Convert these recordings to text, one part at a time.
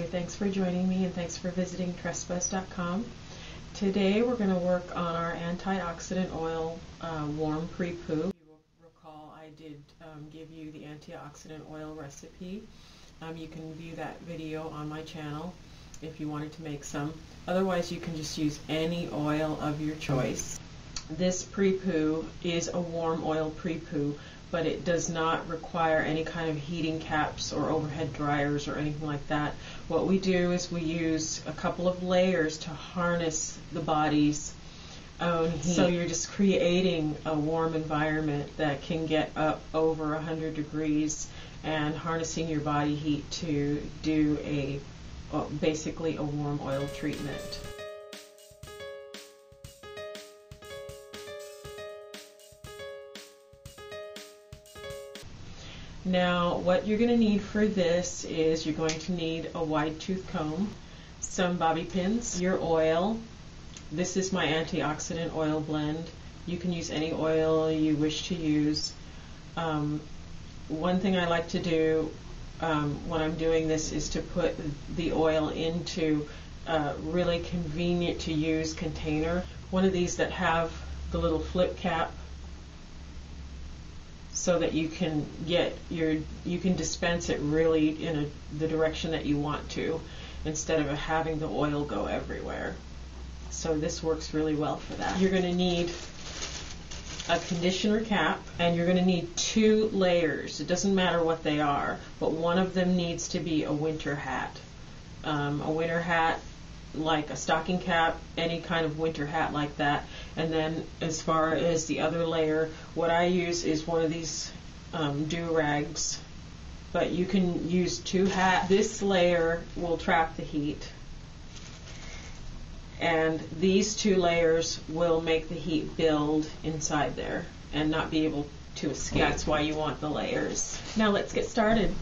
here. Thanks for joining me and thanks for visiting Tressbuzz.com. Today we're going to work on our antioxidant oil warm Prepoo. You will recall I did give you the antioxidant oil recipe. You can view that video on my channel if you wanted to make some. Otherwise you can just use any oil of your choice. This Prepoo is a warm oil Prepoo, but it does not require any kind of heating caps or overhead dryers or anything like that. What we do is we use a couple of layers to harness the body's own heat. So you're just creating a warm environment that can get up over 100 degrees and harnessing your body heat to do basically a warm oil treatment. Now what you're going to need for this is you're going to need a wide tooth comb, some bobby pins, your oil. This is my antioxidant oil blend. You can use any oil you wish to use. One thing I like to do when I'm doing this is to put the oil into a really convenient to use container. One of these that have the little flip cap, so that you can dispense it really in the direction that you want to, instead of having the oil go everywhere. So this works really well for that. You're going to need a conditioner cap, and you're going to need 2 layers. It doesn't matter what they are, but one of them needs to be a winter hat. A winter hat, like a stocking cap, any kind of winter hat like that. And then as far as the other layer, what I use is one of these do-rags, but you can use 2 hats. This layer will trap the heat, and these 2 layers will make the heat build inside there and not be able to escape. That's why you want the layers. Now let's get started.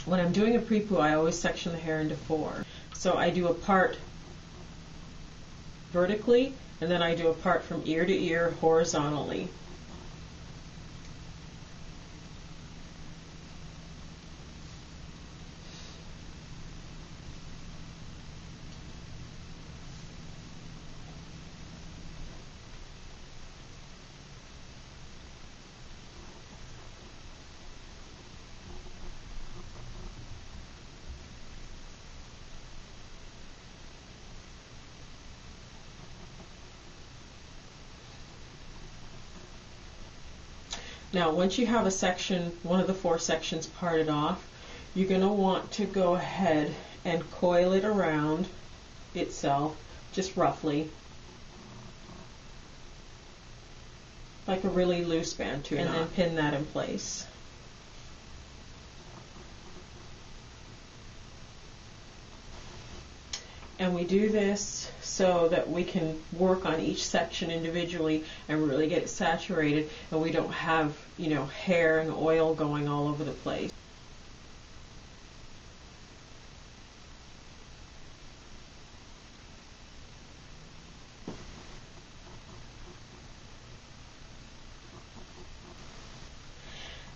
When I'm doing a Prepoo, I always section the hair into 4. So I do a part vertically, and then I do a part from ear to ear horizontally. Now once you have a section, one of the 4 sections parted off, you're going to want to go ahead and coil it around itself, just roughly, like a really loose bantu knot, and then pin that in place. And we do this so that we can work on each section individually and really get it saturated, and we don't have, hair and oil going all over the place.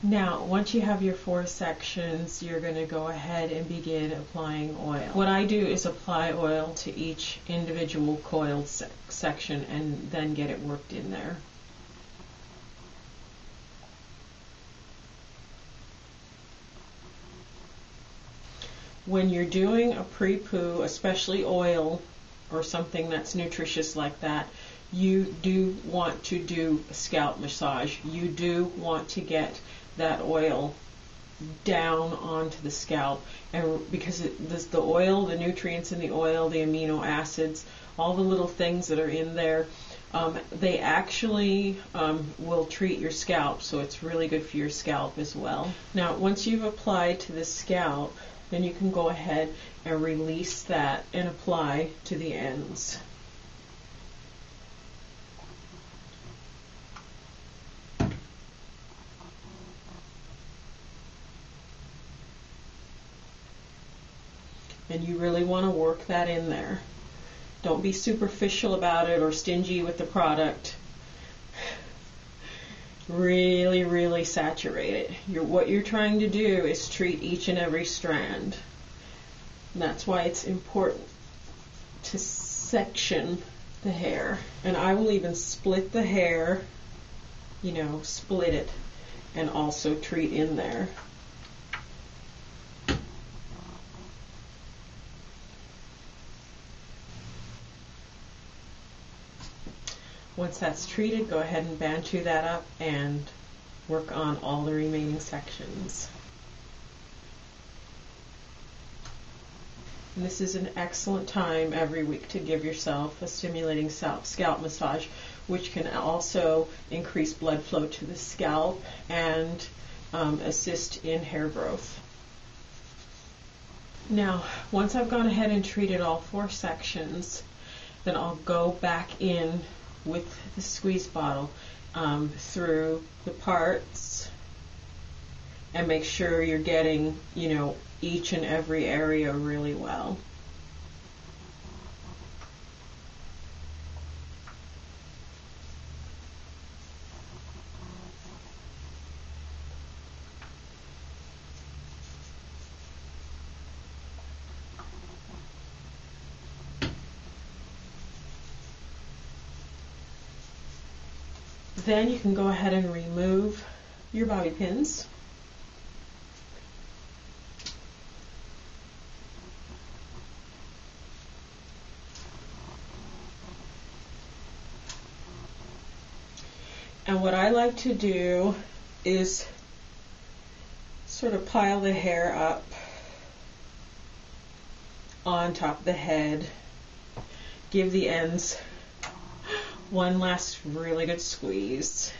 Now, once you have your 4 sections, you're going to go ahead and begin applying oil. What I do is apply oil to each individual coiled section and then get it worked in there. When you're doing a Prepoo, especially oil or something that's nutritious like that, you do want to do a scalp massage. You do want to get that oil down onto the scalp, and because the oil, the nutrients in the oil, the amino acids, all the little things that are in there, they actually will treat your scalp, so it's really good for your scalp as well. Now once you've applied to the scalp, then you can go ahead and release that and apply to the ends. And you really want to work that in there. Don't be superficial about it or stingy with the product. Really, really saturate it. What you're trying to do is treat each and every strand. And that's why it's important to section the hair. And I will even split the hair, you know, split it, and also treat in there. Once that's treated, go ahead and bantu that up and work on all the remaining sections. And this is an excellent time every week to give yourself a stimulating scalp massage, which can also increase blood flow to the scalp and assist in hair growth. Now, once I've gone ahead and treated all 4 sections, then I'll go back in with the squeeze bottle through the parts and make sure you're getting, you know, each and every area really well. Then you can go ahead and remove your bobby pins. And what I like to do is sort of pile the hair up on top of the head, give the ends one last really good squeeze.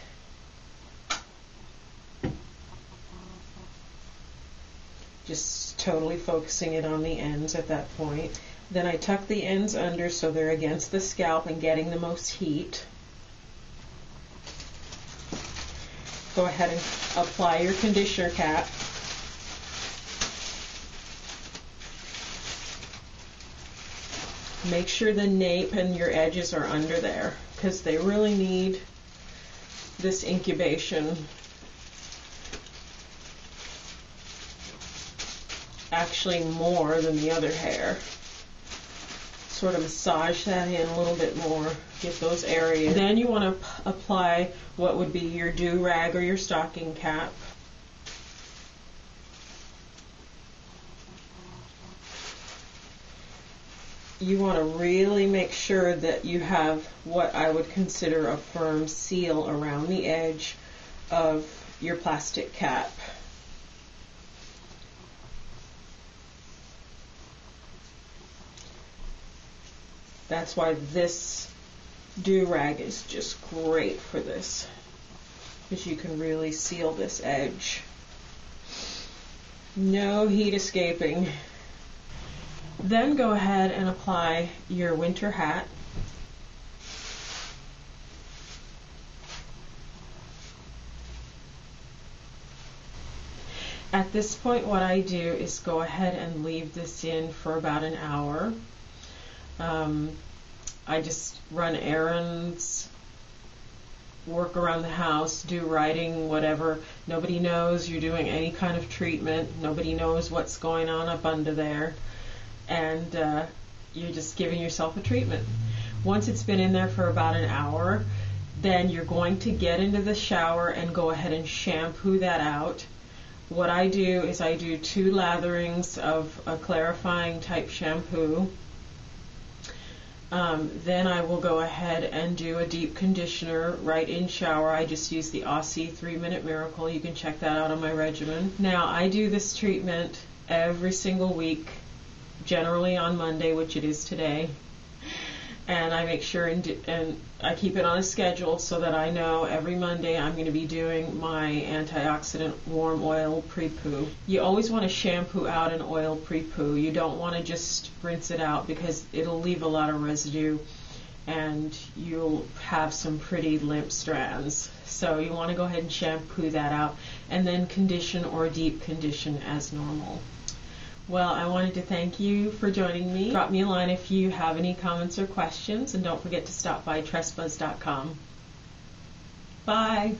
Just totally focusing it on the ends at that point. Then I tuck the ends under so they're against the scalp and getting the most heat. Go ahead and apply your conditioner cap. Make sure the nape and your edges are under there, because they really need this incubation. Actually more than the other hair. Sort of massage that in a little bit more, get those areas. Then you want to apply what would be your do-rag or your stocking cap. You want to really make sure that you have what I would consider a firm seal around the edge of your plastic cap. That's why this do-rag is just great for this, because you can really seal this edge. No heat escaping. Then go ahead and apply your winter hat. At this point, what I do is go ahead and leave this in for about an hour. I just run errands, work around the house, do writing, whatever. Nobody knows you're doing any kind of treatment. Nobody knows what's going on up under there. And you're just giving yourself a treatment. Once it's been in there for about an hour, then you're going to get into the shower and go ahead and shampoo that out. What I do is I do 2 latherings of a clarifying type shampoo. Then I will go ahead and do a deep conditioner right in shower. I just use the Aussie 3-Minute Miracle. You can check that out on my regimen. Now, I do this treatment every single week, generally on Monday, which it is today. And I make sure and I keep it on a schedule so that I know every Monday I'm going to be doing my antioxidant warm oil Prepoo. You always want to shampoo out an oil Prepoo. You don't want to just rinse it out, because it'll leave a lot of residue and you'll have some pretty limp strands. So you want to go ahead and shampoo that out and then condition or deep condition as normal. Well, I wanted to thank you for joining me. Drop me a line if you have any comments or questions, and don't forget to stop by Tressbuzz.com. Bye!